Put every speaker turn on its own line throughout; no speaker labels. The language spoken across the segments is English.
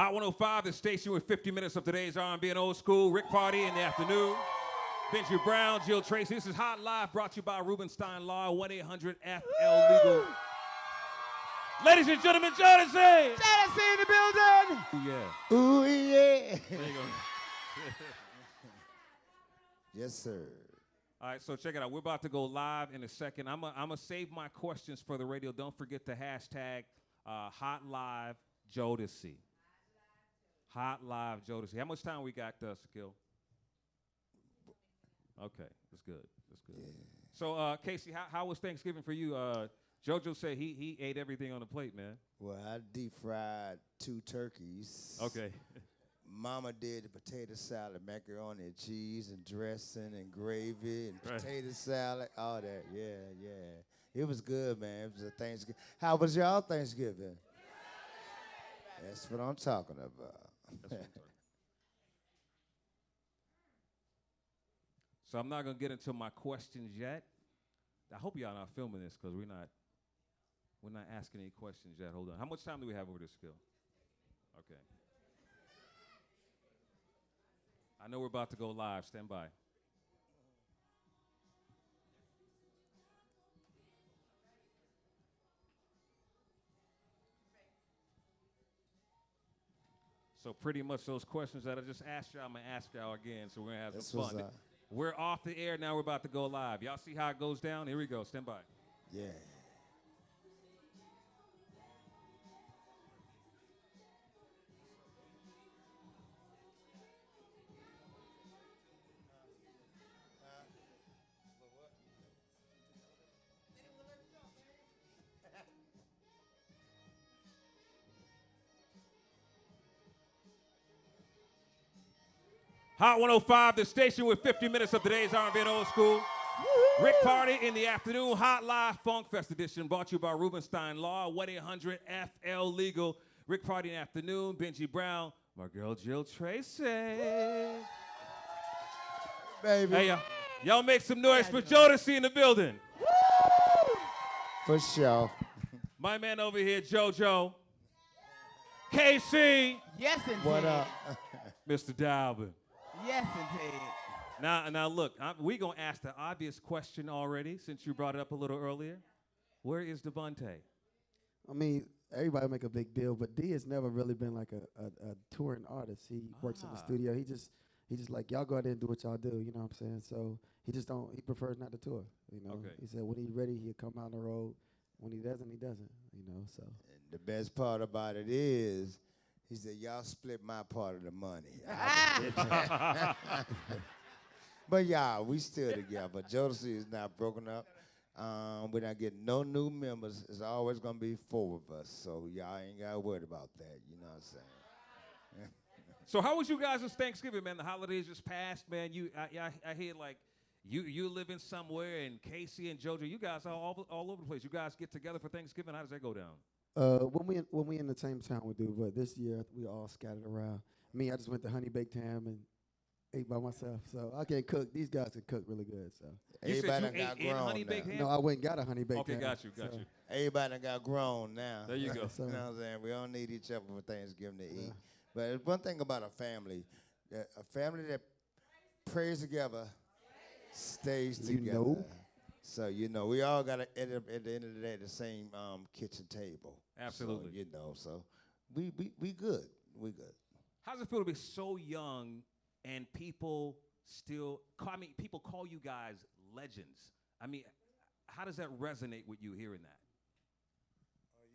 Hot 105, the station with 50 minutes of today's R&B and old school. Rick Party in the afternoon. Benji Brown, Jill Tracy. This is Hot Live, brought to you by Rubenstein Law, 1-800-FL-LEGAL. Ladies and gentlemen, Jodeci!
Jodeci in the building!
Ooh, yeah.
Ooh, yeah.
There you go.
Yes, sir.
All right, so check it out. We're about to go live in a second. I'm gonna save my questions for the radio. Don't forget the hashtag Hot Live Jodeci. Hot Live Jodeci. How much time we got, Sakil? Okay, that's good. That's good. Yeah. So, Casey, how was Thanksgiving for you? JoJo said he ate everything on the plate, man.
Well, I deep fried 2 turkeys.
Okay.
Mama did the potato salad, macaroni and cheese and dressing and gravy and potato salad, all that. Yeah. It was good, man. It was a Thanksgiving. How was y'all Thanksgiving? That's what I'm talking about.
So I'm not gonna get into my questions yet. I hope y'all not filming this because we're not asking any questions yet. Hold on. How much time do we have over this, Skill? Okay. I know we're about to go live. Stand by. So pretty much those questions that I just asked y'all, I'm going to ask y'all again, so we're going to have some fun. We're off the air now. We're about to go live. Y'all see how it goes down? Here we go. Stand by.
Yeah.
Hot 105, the station with 50 minutes of today's R&B and old school. Woo-hoo! Rick Party in the afternoon, Hot Live Funk Fest edition, brought to you by Rubenstein Law, 1-800-FL-LEGAL. Rick Party in the afternoon, Benji Brown, my girl Jill Tracy.
Baby.
Hey, y'all make some noise for Jodeci in the building.
Woo! For sure.
My man over here, JoJo. KC.
Yes, indeed.
What up?
Mr. Dalvin.
Yes, indeed.
Now look, we're going to ask the obvious question already, since you brought it up a little earlier. Where is Devontae?
I mean, everybody make a big deal, but D has never really been like a touring artist. He works in the studio. He just like, y'all go out there and do what y'all do, you know what I'm saying? So he prefers not to tour, you know?
Okay.
He said when he's ready, he'll come out on the road. When he doesn't, you know, so.
And the best part about it is, he said, y'all split my part of the money. But yeah, we still together. Jodeci is not broken up. We're not getting no new members. It's always going to be 4 of us. So y'all ain't got to worry about that. You know what I'm saying?
So how was you guys' Thanksgiving, man? The holidays just passed, man. I hear like you living somewhere, and Casey and JoJo, you guys are all over the place. You guys get together for Thanksgiving. How does that go down?
When we in the same town, we do. But this year, we all scattered around. Me, I just went to Honey Baked Ham and ate by myself. So I can't cook. These guys can cook really good. So
Everybody said you ate in Honey Baked Ham?
No, I went and got a Honey Baked Ham.
Okay, got you.
Everybody got grown now.
There you go.
So,
you know what I'm saying? We don't need each other for Thanksgiving to eat. But there's one thing about a family that prays together stays together.
Know?
So, you know, we all got to end up at the end of the day at the same kitchen table.
Absolutely.
So, you know, so we good. We good.
How does it feel to be so young and people people call you guys legends? I mean, how does that resonate with you hearing that?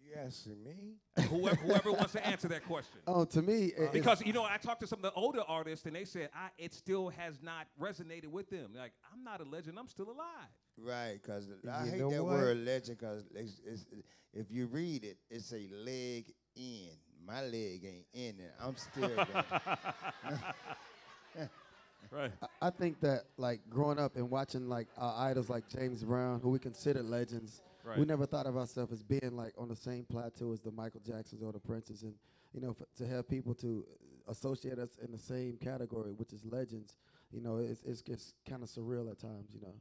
You asking me?
Whoever wants to answer that question.
Oh, to me,
because you know, I talked to some of the older artists, and they said it still has not resonated with them. Like, I'm not a legend; I'm still alive.
Right, because I hate that word legend. Because if you read it, it's a leg in. My leg ain't in it. I'm still there.
Right.
I think that like growing up and watching like our idols like James Brown, who we consider legends.
Right.
We never thought of ourselves as being like on the same plateau as the Michael Jacksons or the Princes, and you know, to have people to associate us in the same category, which is legends, you know, it's kind of surreal at times, you know.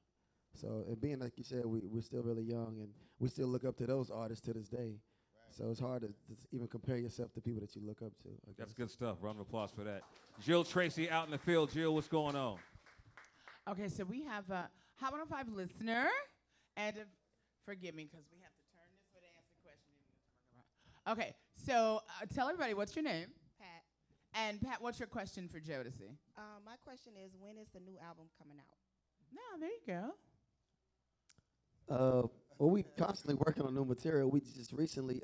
So, and being like you said, we're still really young, and we still look up to those artists to this day. So it's hard to even compare yourself to people that you look up to. I
That's
guess.
good stuff. Round of applause for that. Jill Tracy out in the field. Jill, what's going on?
Okay, so we have a Hot 105 listener, and forgive me because we have to turn this way to answer the question. Okay, so tell everybody what's your name,
Pat,
and Pat, what's your question for Jodeci?
my question is, when is the new album coming out?
No, there you go.
Well, we constantly working on new material. We just recently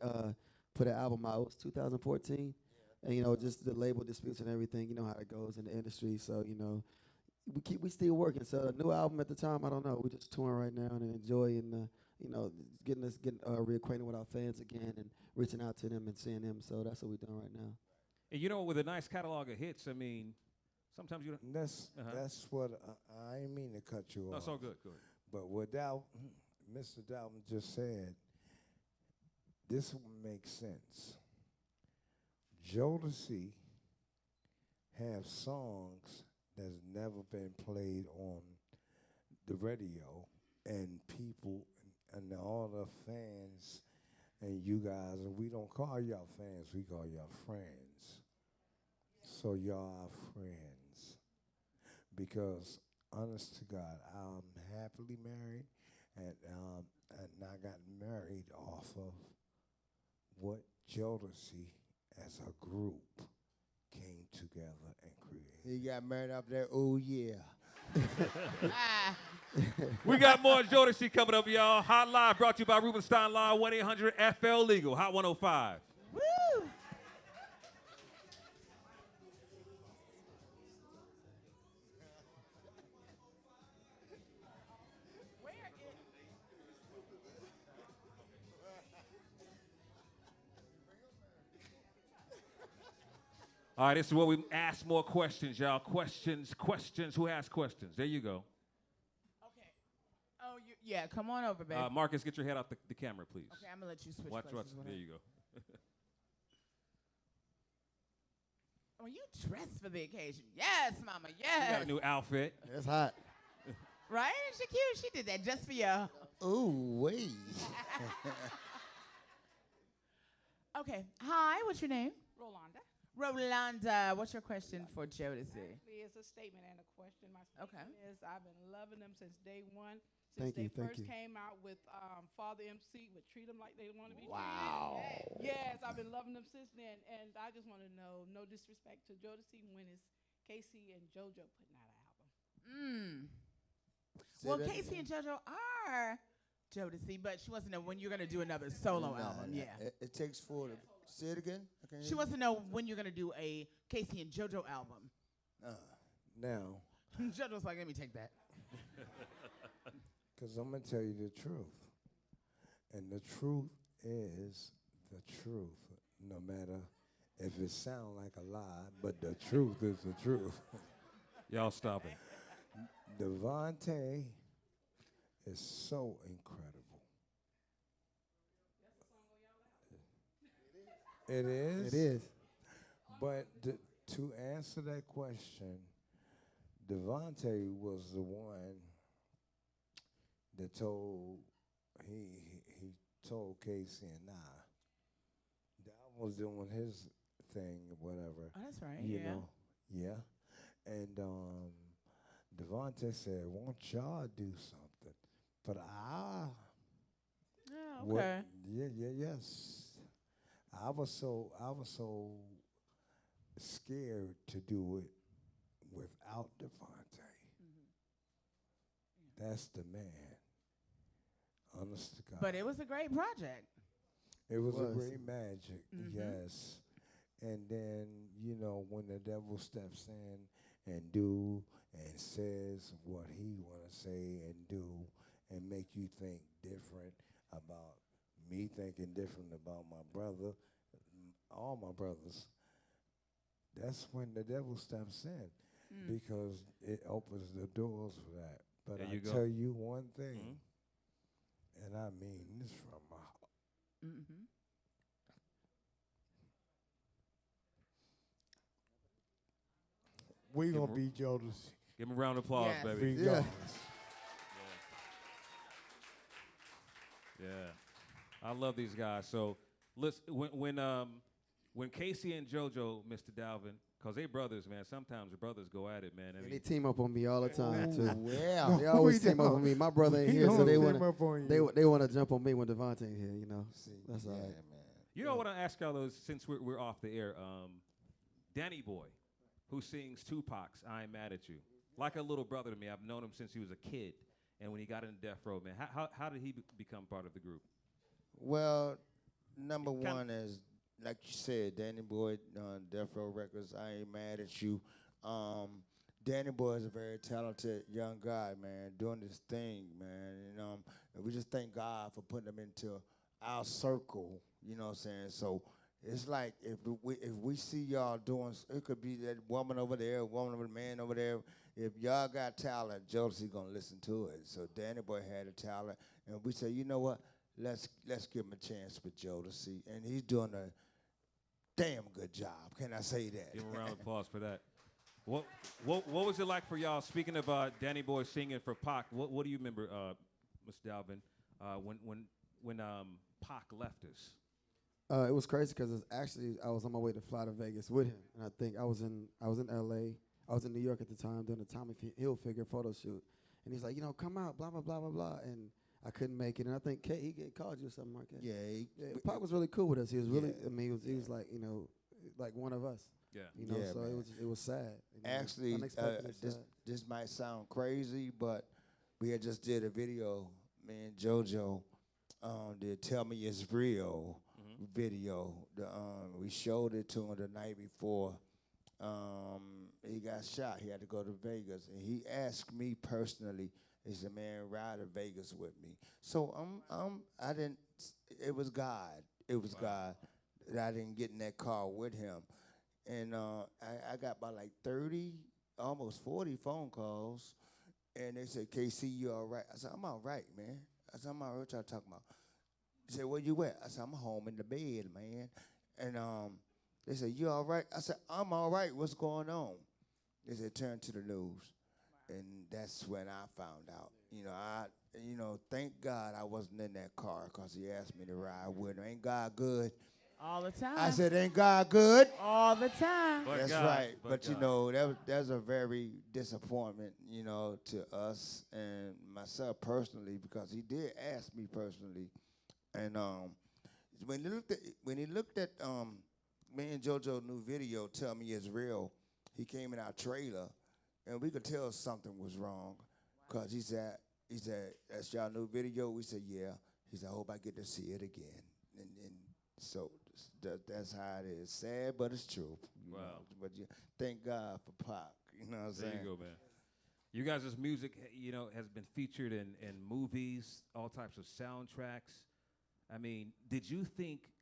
put an album out. It was 2014, and just the label disputes and everything. You know how it goes in the industry. So we still working. So a new album at the time, I don't know. We're just touring right now and enjoying getting reacquainted with our fans again and reaching out to them and seeing them. So that's what we're doing right now.
And with a nice catalog of hits, I mean, sometimes you don't.
That's what I didn't mean to cut you off.
That's all good. Good.
But what Mr. Dalton just said, this makes sense. Jodeci have songs that's never been played on the radio, and people and all the fans and you guys, and we don't call y'all fans, we call y'all friends. So y'all are friends. Because honest to God, I'm happily married, and I got married off of what Jodeci as a group came together and created.
He got married up there. Oh yeah.
Ah,
We got more Jodeci coming up, y'all. Hot Live brought to you by Rubenstein Law, 1-800-FL Legal, Hot 105.
woo!
All right, this is where we ask more questions, y'all. Questions. Who has questions? There you go.
Okay. Oh, yeah. Come on over, baby.
Marcus, get your head out the camera, please.
Okay, I'm gonna let you switch
Watch.
places. with
There
her.
you go.
Oh, you dressed for the occasion. Yes, Mama. Yes.
You got a new outfit.
It's hot.
Right? Isn't she cute? She did that just for you.
Ooh wait.
Okay. Hi. What's your name?
Rolanda.
Rolanda. What's your question for Jodeci?
Actually, it's a statement and a question. My statement is I've been loving them since day one. Since
Thank you,
they
thank
first
you.
came out with Father MC would treat them like they want to be
Wow.
treated. Yes, I've been loving them since then. And I just want to know, no disrespect to Jodeci, when is Casey and JoJo putting out an album?
Well, Casey and JoJo are Jodeci, but she wants to know when you're going to do another solo album. Yeah.
It takes four to say it again. Okay.
She wants to know when you're going to do a Casey and JoJo album.
Now,
JoJo's like, let me take that.
because I'm going to tell you the truth. And the truth is the truth, no matter if it sounds like a lie, but the truth is the truth.
Y'all stop it.
Devontae is so incredible. It is?
It is.
But to answer that question, Devontae was the one that told he told Casey and I that I was doing his thing or whatever.
Oh, that's right.
You
yeah.
know, yeah. And Devontae said, "Won't y'all do something?" But
Oh, okay.
yes. I was so scared to do it without Devontae. That's the man. Honest to God.
But it was a great project.
It was a
was.
great magic, yes. And then, when the devil steps in and do and says what he want to say and do and make you think different about me thinking different about my brother, all my brothers, that's when the devil steps in because it opens the doors for that. But
There
I
you go.
tell you one thing, and I mean this from my heart.
Mm-hmm.
We
Give
gonna
him-
be Jodeci.
Give him a round of applause,
Yes.
baby.
Regardless.
Yeah. I love these guys. So Listen, when Casey and JoJo, Mr. Dalvin, cause they brothers, man. Sometimes the brothers go at it, man. I
And
mean,
they team up on me all the time too.
Well,
They always
we
team up on me. My brother ain't
We
here, so
don't
they
team
want
up on
they
you.
they want to jump on me when Devontae ain't here. You know, that's all right.
man.
you know what I ask y'all those since we're off the air. Danny Boy, who sings Tupac's "I Ain't Mad at You," like a little brother to me. I've known him since he was a kid, and when he got into Death Row, man, how did he become part of the group?
Well, number
Kinda-
one is like you said, Danny Boy on Death Row Records. I ain't mad at you. Danny Boy is a very talented young guy, man, doing this thing, man. And we just thank God for putting him into our circle. You know what I'm saying? So it's like if we see y'all doing, it could be that woman over there, woman over the man over there. If y'all got talent, Jodeci gonna listen to it. So Danny Boy had a talent, and we say, you know what? Let's give him a chance with Jodeci, and he's doing a damn good job. Can I say that?
Give him a round of applause for that. What was it like for y'all? Speaking of Danny Boy singing for Pac, what do you remember, Mr. Dalvin, when Pac left us?
It was crazy because actually I was on my way to fly to Vegas with him, and I think I was in L.A. I was in New York at the time doing the Tommy Hilfiger photo shoot, and he's like, come out, blah blah blah blah blah, and I couldn't make it, and I think he called you or something like that.
Yeah,
Pac was really cool with us. He was really,
Yeah.
I mean, he was like, like one of us.
Yeah.
Yeah,
So
man.
it was sad.
Actually,
unexpectedly sad.
this might sound crazy, but we had just did a video. Me and JoJo did "Tell Me It's Real" video. We showed it to him the night before. He got shot. He had to go to Vegas, and he asked me personally. He said, "Man, ride to Vegas with me." So I didn't. It was God. It was God that I didn't get in that car with him. And I got about like 30, almost 40 phone calls. And they said, "KC, you all right?" I said, "I'm all right, man." I said, "I'm all right. What y'all talking about?" They said, "Where you at?" I said, "I'm home in the bed, man." And they said, "You all right?" I said, "I'm all right. What's going on?" They said, "Turn to the news." And that's when I found out. Thank God I wasn't in that car because he asked me to ride with him. Ain't God good?
All the time.
I said, "Ain't God good?"
all the time.
But
That's
God,
right.
but
But
God.
that's a very disappointment, to us and myself personally, because he did ask me personally. And when he looked at me and JoJo new video, "Tell Me It's Real," he came in our trailer, and we could tell something was wrong, cause he said, "That's y'all new video?" We said, "Yeah." He said, "I hope I get to see it again." And so that's how it is. Sad, but it's true. you
Wow.
know. But thank God for Pac. You know what I'm
There
saying?
you go, man. You guys' music, has been featured in movies, all types of soundtracks. I mean, did you think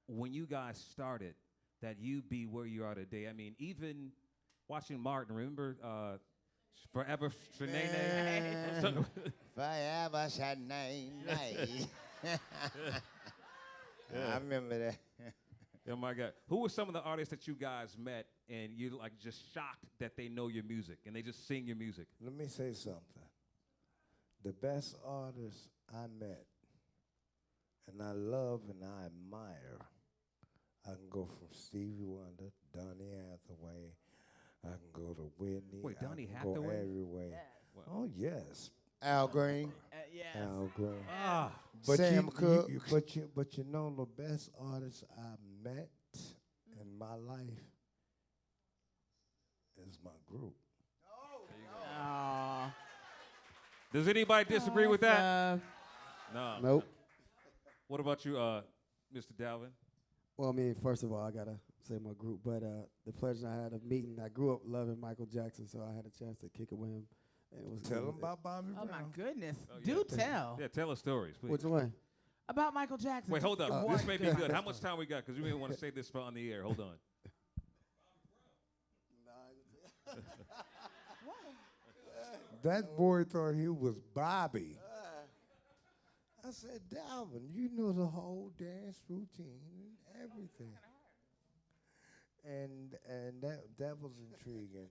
when you guys started that you'd be where you are today? I mean, even watching Martin, remember Forever Shanae?
Man. Forever Shanae. I remember that.
Oh my God. Who were some of the artists that you guys met and you're like just shocked that they know your music and they just sing your music?
Let me say something. The best artists I met, and I love and I admire, I can go from Stevie Wonder, Donny Hathaway, I can go to Whitney.
Wait, Donny
I can
Hathaway?
Go everywhere.
Wow.
Oh, yes.
Al Green.
Yes.
Al Green.
Ah,
Sam Cooke.
But you know the best artist I met in my life is my group.
Aw.
does anybody disagree with that? No.
Nope.
What about you, Mr. Dalvin?
Well, I mean, first of all, I gotta say my group, but the pleasure I had of meeting. I grew up loving Michael Jackson, so I had a chance to kick it with him. And it was
Tell them about Bobby
Oh
Brown.
my goodness.
Oh,
Do
yeah.
tell
Yeah, tell us stories, please.
Which one?
about Michael Jackson.
Wait, hold
Just
up.
one
This may be
good-
good. How much time we got? Because we may want to say this on the air. Hold on.
That boy thought he was Bobby. I said, Dalvin, you know the whole dance routine and everything. And that was intriguing.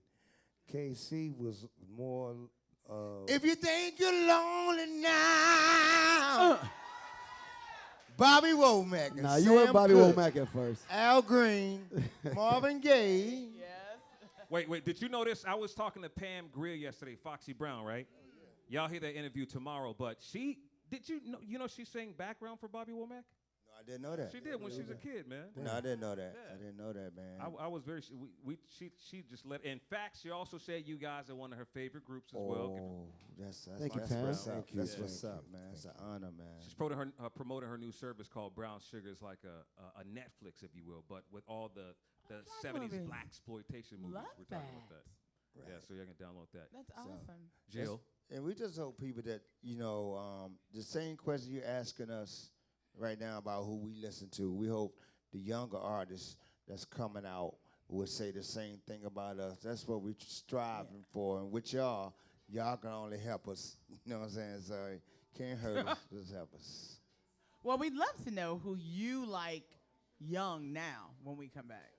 KC was more.
If you think you're lonely now, Bobby Womack. and
Nah, you weren't
Sam
Bobby
Cooke,
Womack at first.
Al Green, Marvin Gaye.
Wait, did you notice? I was talking to Pam Grier yesterday, Foxy Brown, right? Y'all hear that interview tomorrow, but did you know she sang background for Bobby Womack?
No, I didn't know that.
She did when she was a kid, man.
No, I didn't know that.
Yeah.
I didn't know that, man.
I was very. She just let. In fact, she also said you guys are one of her favorite groups as well.
Oh, that's
Thank you,
what's
Pam.
up.
Thank you.
That's
Yeah.
what's up, man. It's an honor, man.
She's promoting her new service called Brown Sugar. It's like a Netflix, if you will, but with all the
like
70s
movies.
black exploitation movies.
Love
We're talking about
that.
that. Yeah, so you can download that.
That's awesome.
Jill.
And we just hope people that, the same question you're asking us right now about who we listen to, we hope the younger artists that's coming out will say the same thing about us. That's what we're striving for. And with y'all can only help us. You know what I'm saying? So can't hurt us, just help us.
Well, we'd love to know who you like young now when we come back.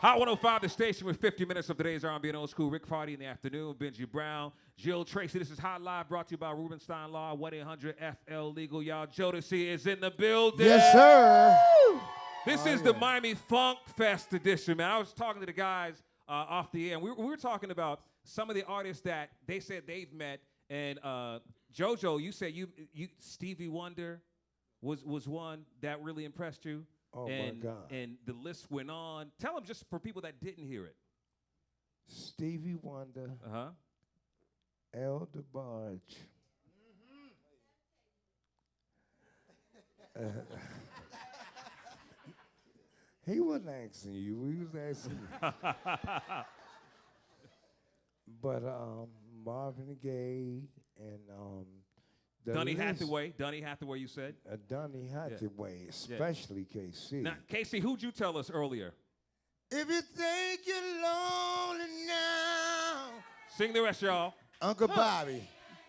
Hot 105, the station with 50 minutes of today's R&B and old school. Rick Party in the afternoon. Benji Brown, Jill Tracy. This is Hot Live, brought to you by Rubenstein Law, 1-800-FL Legal. Y'all, Jodeci is in the building.
Yes, sir.
This is the Miami Funk Fest edition, man. I was talking to the guys off the air, and we were talking about some of the artists that they said they've met. And JoJo, you said you Stevie Wonder was one that really impressed you.
Oh,
and,
my God.
And the list went on. Tell them just for people that didn't hear it.
Stevie Wonder,
Uh-huh.
El DeBarge. He wasn't asking you. He was asking me. But Marvin Gaye and the
Donny
list-
Hathaway, you said.
Donny Hathaway, especially KC.
Now, Casey, who'd you tell us earlier?
If you think you're lonely now.
Sing the rest, y'all.
Uncle Bobby.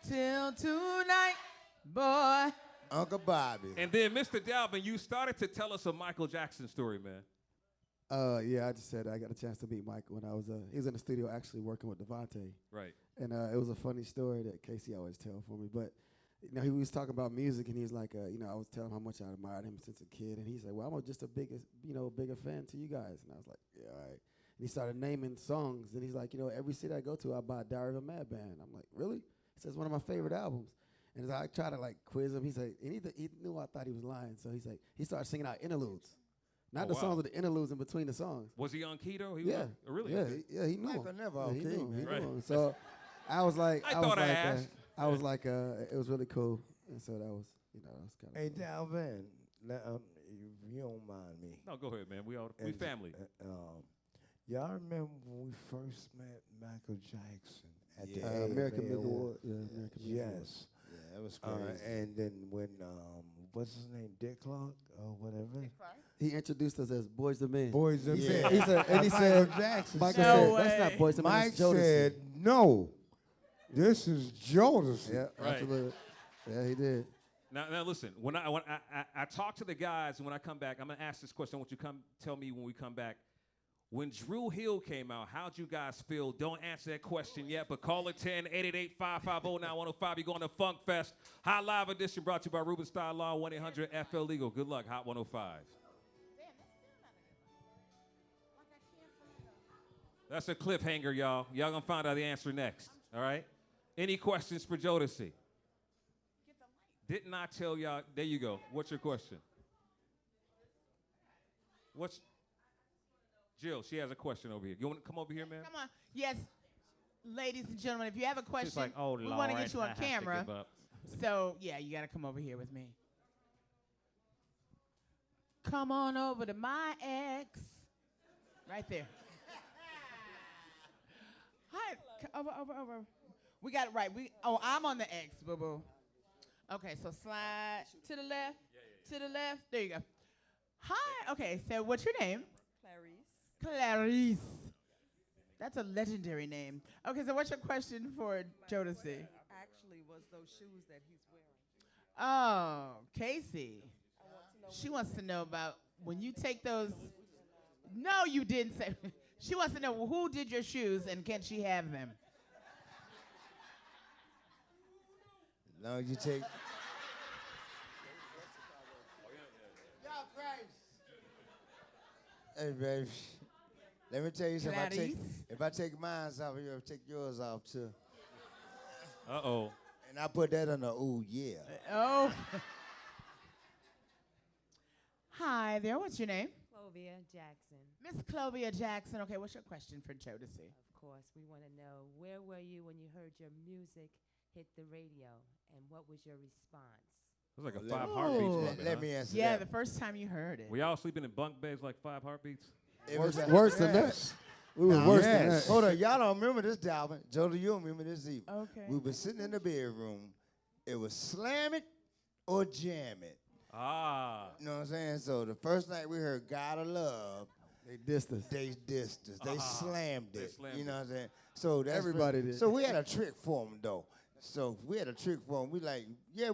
Till tonight, boy.
Uncle Bobby.
And then, Mr. Dalvin, you started to tell us a Michael Jackson story, man.
Yeah, I just said I got a chance to meet Michael when I was he was in the studio actually working with Devontae.
Right.
And it was a funny story that Casey always tell for me. But he was talking about music, and he was like, I was telling him how much I admired him since a kid, and he's like, well, I'm just a bigger fan to you guys. And I was like, yeah, all right. And he started naming songs, and he's like, every city I go to, I buy Diary of a Madman. I'm like, really? He says, one of my favorite albums. And as I try to quiz him, he's like, and he knew I thought he was lying, so he's like, he started singing out interludes. Not the songs, but the interludes in between the songs.
Was he on keto?
Yeah.
Really?
Yeah, he knew
Michael
him.
never
Yeah,
on
he
key,
knew him. He
man.
knew him. So I was like,
I thought I asked.
It was really cool. And so that was kind of
Hey, Dalvin, if you don't mind me.
No, go ahead, man. We family.
Y'all remember when we first met Michael Jackson at the
American
AMA
Music
Award?
Award. Yeah, American Music Award.
Yes.
Yeah, that was crazy.
And then when, what's his name, Dick Clark or whatever?
He introduced us as Boys and Men.
Boys and
Yeah.
Men.
He said, and he said,
Jackson
Michael
No
said,
way.
that's not Boys and Men,
Mike
that's Jodeci.
said, no, this is Jodeci.
Yeah,
Right.
absolutely. Yeah, he did.
Now listen. When I talk to the guys, and when I come back, I'm gonna ask this question. I want you to come tell me when we come back. When Drew Hill came out, how'd you guys feel? Don't answer that question yet, but call it 10-888-550-9105. You're going to Funk Fest. Hot Live Edition brought to you by Rubenstein Law, 1-800-FL Legal. Good luck, Hot 105. That's a cliffhanger, y'all. Y'all gonna find out the answer next, all right? Any questions for Jodeci? Didn't I tell y'all? There you go. What's your question? Jill, she has a question over here. You want to come over here, man?
Come on. Yes, ladies and gentlemen, if you have a question,
She's like, oh,
we want to get you on
I have to
camera.
give up.
So, yeah, you got to come over here with me. come on over to my ex. Right there. Hi, over. We got it right. I'm on the X, boo-boo. Okay, so slide to the left, to the left. There you go. Hi, okay, so what's your name? Clarice. That's a legendary name. Okay, so what's your question for Jodeci?
Actually was those shoes that he's wearing.
Oh, Casey. She wants to know about when you take those. No, you didn't say. She wants to know who did your shoes and can she have them?
No, you take. Hey, baby. Let me tell you something. If I take mine off, you'll take yours off too.
Uh-oh.
And I put that on the ooh yeah.
Oh. Hi there. What's your name?
Clovia Jackson.
Miss Clovia Jackson. Okay, what's your question for Jodeci?
Of course, we want to know, where were you when you heard your music hit the radio, and what was your response?
It was like a 5 heartbeats moment.
Let me answer
Yeah,
that.
the first time you heard it.
Were y'all sleeping in bunk beds like 5 heartbeats?
It was
Worse than that. We were worse than that.
Hold on, y'all don't remember this, Dalvin. Jody, you don't remember this either.
Okay.
We were sitting in the bedroom. It was slam it or jam it.
Ah.
You know what I'm saying? So the first night we heard God of Love,
They dissed us.
they dissed us. They slammed
They
it.
slammed
You know
it.
what I'm saying? So that's
Everybody did.
So we had a trick for them though. So we had a trick for them. We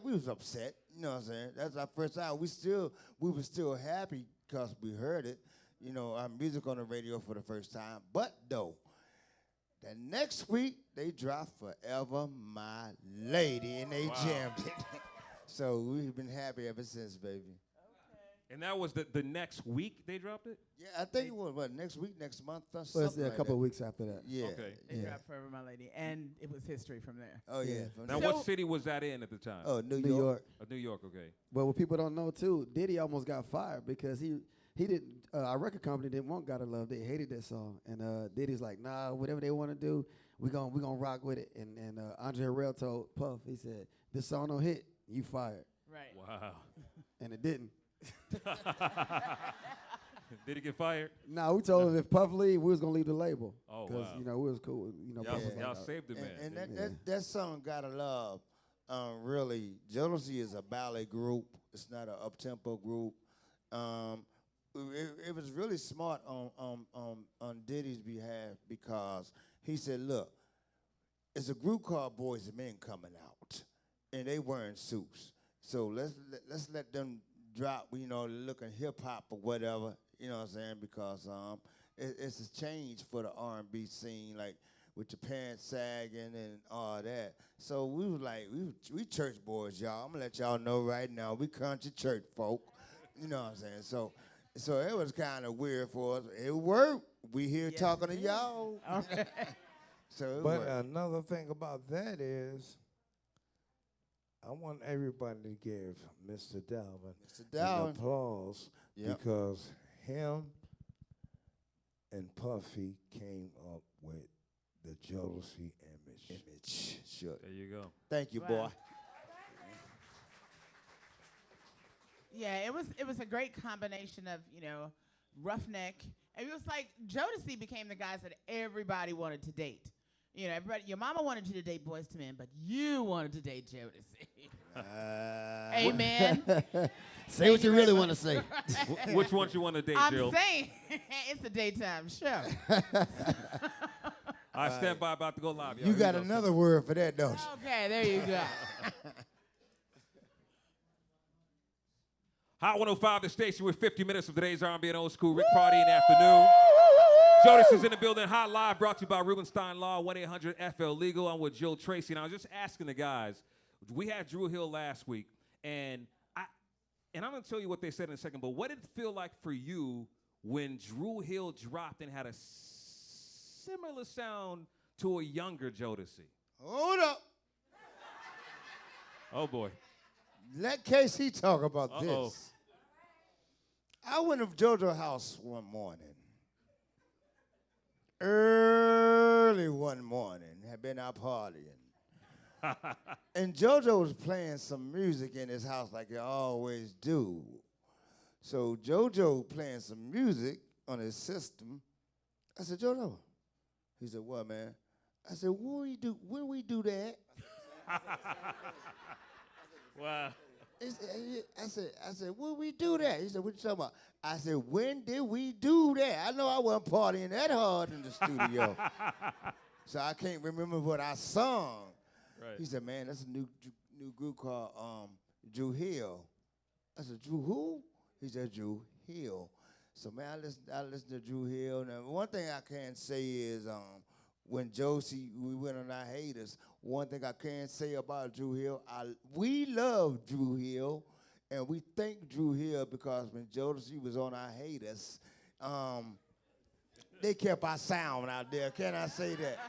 we was upset. You know what I'm saying? That's our first time. We were still happy because we heard it. You know, our music on the radio for the first time. But though, the next week they dropped Forever My Lady and they jammed it. So we've been happy ever since, baby.
And that was the next week they dropped it?
Yeah, I think it was next week, next month, or
Well,
something
it's a
like
couple
that.
of weeks after that.
Yeah.
Okay.
They
Yeah.
dropped Forever My Lady, and it was history from there.
Oh yeah.
Yeah.
From
Now,
there.
what city was that in at the time?
Oh, New
New
York.
York.
New York, okay.
But what people don't know too, Diddy almost got fired because he didn't. Our record company didn't want "Gotta Love." They hated that song, and Diddy's like, "Nah, whatever they want to do, we gonna rock with it." And Andre Harrell told Puff, he said, "This song don't hit, you fired,"
Right.
Wow.
and it didn't.
Did he get fired?
Nah, we told him if Puff leave, we was gonna leave the label.
Oh,
Cause
wow.
you know we was cool. You know,
Y'all,
Puff was
y'all
like,
saved the man.
And
didn't
that,
you?
that song "Gotta Love," really, Jodeci is a ballet group. It's not an up-tempo group. It was really smart on Diddy's behalf because he said, "Look, it's a group called Boys and Men coming out, and they wearing suits. So let's let them drop, you know, looking hip hop or whatever, you know what I'm saying? Because it's a change for the R&B scene, like with your pants sagging and all that. So we was like, we church boys, y'all. I'm gonna let y'all know right now, we country church folk, you know what I'm saying? So it was kind of weird for us. It worked. We here
Yes,
talking
it
to
did.
y'all.
Okay.
So it
But
worked.
another thing about that is, I want everybody to give Mr. Dalvin
Mr.
an
Dalvin.
applause
Yep.
because him and Puffy came up with the Jodeci image.
Sure.
There you go.
Thank you,
Wow.
boy.
Yeah, it was a great combination of, you know, roughneck. And it was like Jodeci became the guys that everybody wanted to date. You know, everybody, your mama wanted you to date Boys to Men, but you wanted to date Jodeci. Amen.
say what you really want to say.
Which ones you want to date,
I'm
Jill?
saying it's a daytime show.
I stand by, about to go live. y'all.
You
Here
got
we go.
another word for that, don't you?
Okay, there you go.
Hot 105, the station with 50 minutes of today's R&B and old school Rick Party in the afternoon. Jodeci is in the building, hot live, brought to you by Rubenstein Law, 1-800-FL-LEGAL. I'm with Jill Tracy, and I was just asking the guys. We had Drew Hill last week, and I'm going to tell you what they said in a second, but what did it feel like for you when Drew Hill dropped and had a similar sound to a younger Jodeci?
Hold up.
Oh, boy.
Let Casey talk about
Uh-oh.
this. I went to JoJo's house one morning. Early one morning. Had been out partying. And JoJo was playing some music in his house like he always do. So JoJo playing some music on his system. I said, JoJo. He said, what, man? I said, when we do that?
Wow.
I said, when we do that? He said, what you talking about? I said, when did we do that? I know I wasn't partying that hard in the studio. So I can't remember what I sung.
Right.
He said, man, that's a new group called Drew Hill. I said, Drew who? He said, Drew Hill. So, man, I listen to Drew Hill. Now, one thing I can say is when Josie, we went on our haters, one thing I can say about Drew Hill, we love Drew Hill, and we thank Drew Hill because when Jodeci was on our haters, they kept our sound out there. Can I say that?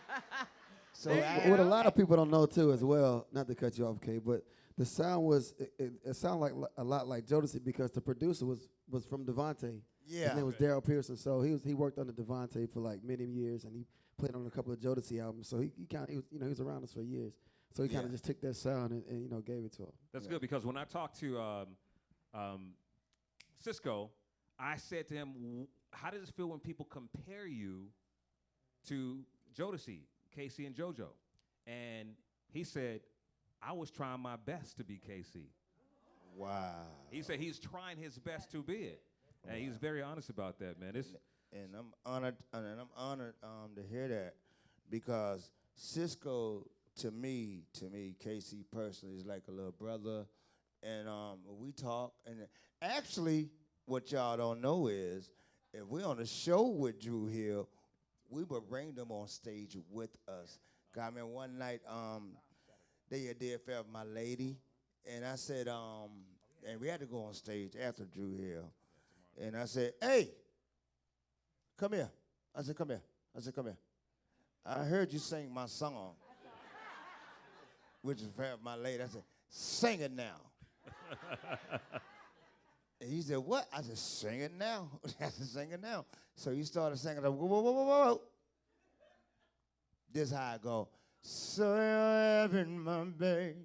So
what a lot of people don't know too, as well. Not to cut you off, Kay, but the sound was it sounded like a lot like Jodeci because the producer was from Devontae.
Yeah.
His name was Daryl Pearson. So he worked under Devontae for like many years, and he played on a couple of Jodeci albums. So he was around us for years. So he kind of just took that sound and gave it to him.
That's good because when I talked to Cisco, I said to him, how does it feel when people compare you to Jodeci, Casey and JoJo? And he said, I was trying my best to be Casey.
Wow.
He said he's trying his best to be it. And he's very honest about that, man.
And I'm honored, to hear that because Cisco, to me, Casey personally is like a little brother, and we talk. And actually, what y'all don't know is, if we're on a show with Drew Hill, we would bring them on stage with us. 'Cause I mean, one night they did Fair with My Lady, and I said, and we had to go on stage after Drew Hill. And I said, hey, come here. I said, come here. I said, come here. I heard you sing my song, which is Fair with My Lady. I said, sing it now. And he said, what? I said, sing it now. I said, sing it now. So he started singing, whoa, whoa, whoa, whoa, whoa. This how I go. So having my baby.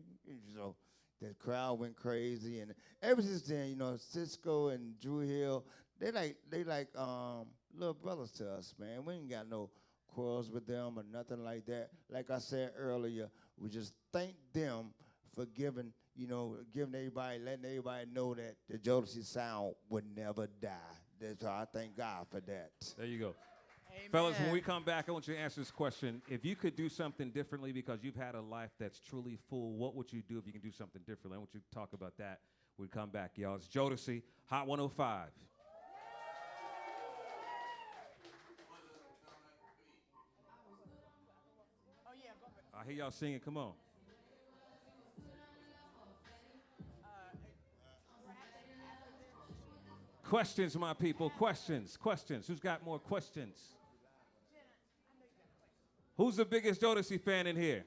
So the crowd went crazy, and ever since then, Cisco and Drew Hill, they like little brothers to us, man. We ain't got no quarrels with them or nothing like that. Like I said earlier, we just thank them for giving everybody, letting everybody know that the Jodeci sound would never die. So I thank God for that.
There you go.
Amen.
Fellas, when we come back, I want you to answer this question. If you could do something differently because you've had a life that's truly full, what would you do if you can do something differently? I want you to talk about that when we come back, y'all. It's Jodeci, Hot 105.
Oh, yeah, go ahead.
I hear y'all singing. Come on. Questions, my people. Questions. Who's got more questions? Who's the biggest Jodeci fan in here?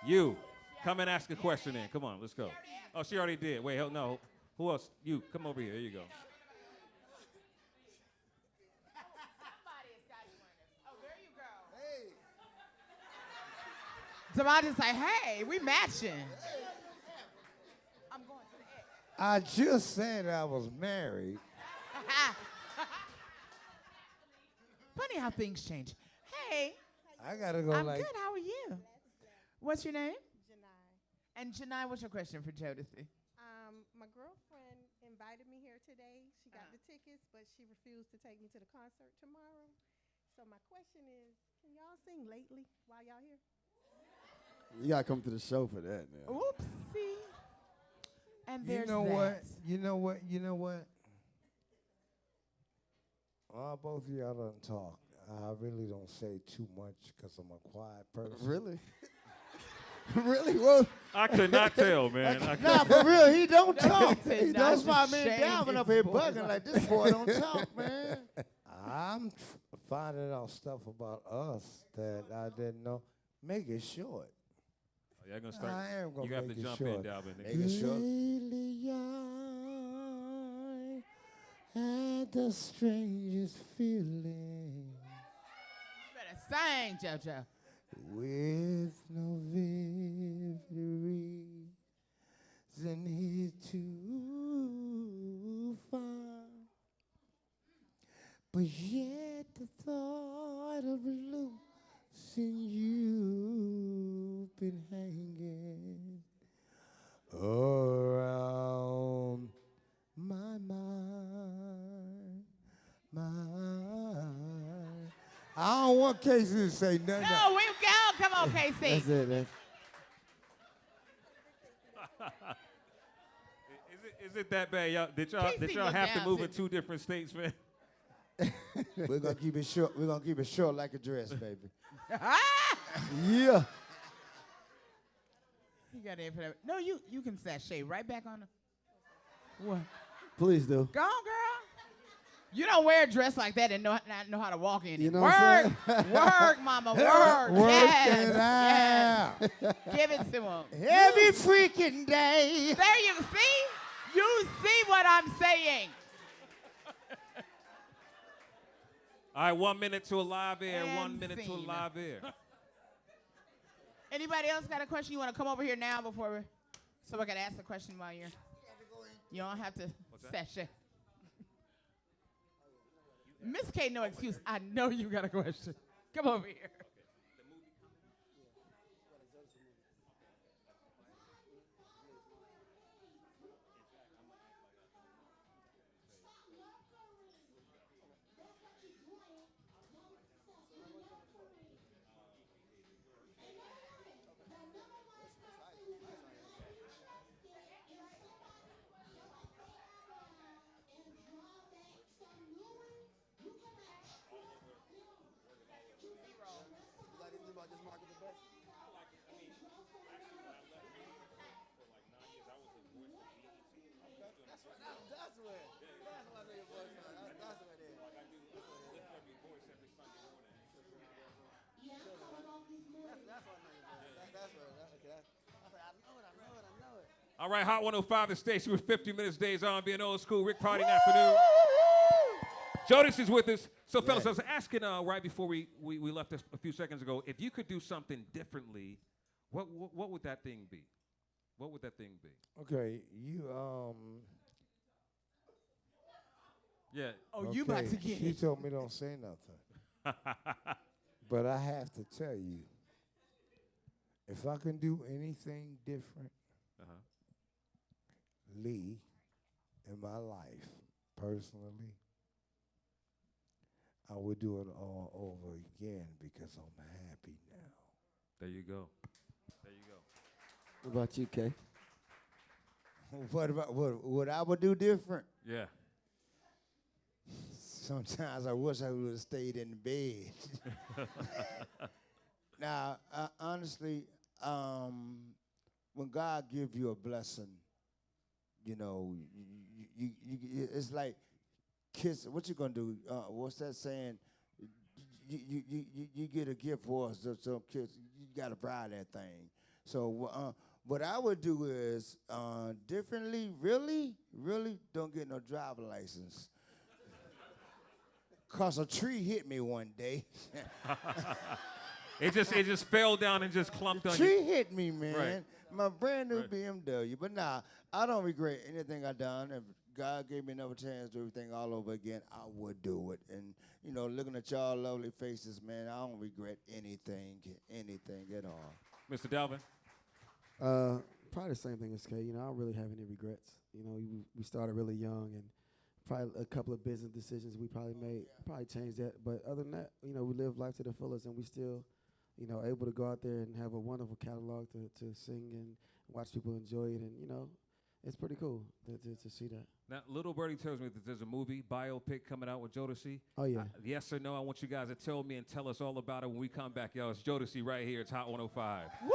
You. Come and ask a question in. Come on, let's go. Oh, she already did. Wait, no. Who else? You. Come over here. There you go.
Oh, there you go. Hey. Somebody say, hey, we matching. I'm going to the X.
I just said I was married.
Funny how things change. Hey,
I gotta go
I'm
like.
good. How are you? What's your name?
Janai.
And Janai, what's your question for Jodeci?
My girlfriend invited me here today. She got the tickets, but she refused to take me to the concert tomorrow. So my question is, can y'all sing lately while y'all here?
You gotta come to the show for that now.
Oopsie. And
You
there's
know
that.
what? You know what? Both of y'all don't talk. I really don't say too much because I'm a quiet person.
Really? Really? Well,
I could not tell, man.
Nah, for real, he don't talk.
He
That's
doesn't
why me and
shame
Dalvin up
his
here
boy.
bugging like this boy don't talk, man.
I'm finding out stuff about us that I didn't know. Make it short.
Y'all gonna start.
I am gonna
You have to
make it
jump
short.
in, Dalvin.
Make it short.
Lately I had the strangest feeling
You better sing, JoJo.
with no vivid reason here to find. but yet the thought of losing you've been hanging around my mind. I don't want Casey to say nothing.
No, we go. Come on, KC.
That's it.
Is it that bad, y'all? Did y'all
Casey
have
looked
to
down,
move
too.
in 2 different states, man?
We're gonna keep it short. We're gonna keep it short like a dress, baby.
Yeah.
You got it for that. No, you can sashay right back on the. What?
Please do.
Go on, girl. You don't wear a dress like that and not know how to walk in it.
You know what I'm
Work, mama, work.
Work
Yes,
it out.
yes. Give it to him.
Every freaking day.
There you see? You see what I'm saying.
All right, 1 minute to a live air.
And
1 minute to a
scene.
live air.
Anybody else got a question? You want to come over here now before so I can ask the question while you're. You don't have to sashay. Miss K, no excuse. I know you got a question. Come over here.
All right, Hot 105, the station with 50 minutes days on, being old school. Rick Party in the afternoon. Jodeci is with us. So, fellas, I was asking right before we left this a few seconds ago, if you could do something differently, what would that thing be? What would that thing be?
Okay,
Yeah.
Oh, you about to get
She
it.
told me don't say nothing. But I have to tell you, if I can do anything different, Lee, in my life, personally, I would do it all over again because I'm happy now.
There you go. There you go.
What about you, Kay?
What about what I would do different?
Yeah.
Sometimes I wish I would have stayed in the bed. Now, honestly, when God gives you a blessing, you know, it's like kiss. What you gonna do? What's that saying? You get a gift for us, so kiss. You gotta buy that thing. So what I would do is differently. Really don't get no driver license. Cause a tree hit me one day.
It just fell down and just clumped on you.
Tree hit me, man.
Right.
My brand new
Right.
BMW. But nah, I don't regret anything I done. If God gave me another chance to do everything all over again, I would do it. And, you know, looking at y'all lovely faces, man, I don't regret anything at all.
Mr. Dalvin?
Probably the same thing as Kay. You know, I don't really have any regrets. You know, we started really young, and probably a couple of business decisions we probably made probably changed that. But other than that, you know, we live life to the fullest, and we still, you know, able to go out there and have a wonderful catalog to sing and watch people enjoy it. And, you know, it's pretty cool to see that.
Now, Little Birdie tells me that there's a movie, biopic coming out with Jodeci.
Oh, yeah.
Yes or no? I want you guys to tell me and tell us all about it when we come back, y'all. It's Jodeci right here. It's Hot 105.
Woo!